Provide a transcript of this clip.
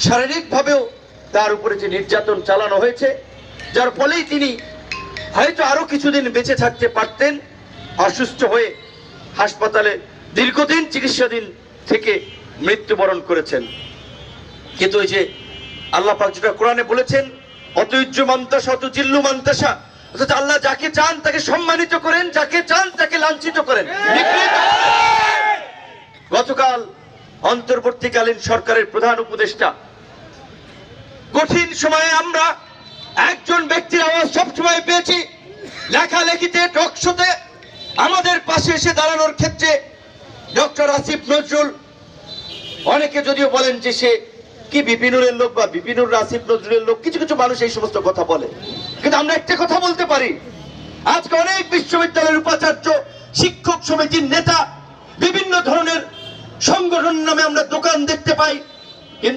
শারীরিকভাবেও তার উপরে যে নির্যাতন চালানো হয়েছে, যার ফলেই তিনি হয়তো আরো কিছুদিন বেঁচে থাকতে পারতেন। অসুস্থ হয়ে হাসপাতালে দীর্ঘদিন চিকিৎসাধীন থেকে মৃত্যুবরণ করেছেন। কিন্তু ওই যে আল্লাহ পাক যেটা কোরআনে বলেছেন, অতুজ্জু মান্তাসা অতুজিল্লু মান্তাসা, অর্থাৎ আল্লাহ যাকে চান তাকে সম্মানিত করেন, যাকে চান তাকে লাঞ্ছিত করেন। গতকাল অন্তর্বর্তীকালীন সরকারের প্রধান উপদেষ্টা, কঠিন সময়ে আমরা একজন ব্যক্তির আওয়াজ সবসময় পেয়েছি, লেখালেখিতে টকশোতে আমাদের পাশে এসে দাঁড়ানোর ক্ষেত্রে ডক্টর আসিফ নজরুল। অনেকে যদিও বলেন যে সে কি বিপিনুরের লোক বা বিপিনুর আসিফ নজরুলের লোক, কিছু কিছু মানুষ এই সমস্ত কথা বলে, কিন্তু আমরা একটা কথা বলতে পারি, আজকে অনেক বিশ্ববিদ্যালয়ের উপাচার্য, শিক্ষক সমিতির নেতা, বিভিন্ন ধরনের সংগঠন নামে আমরা দোকান দেখতে পাই,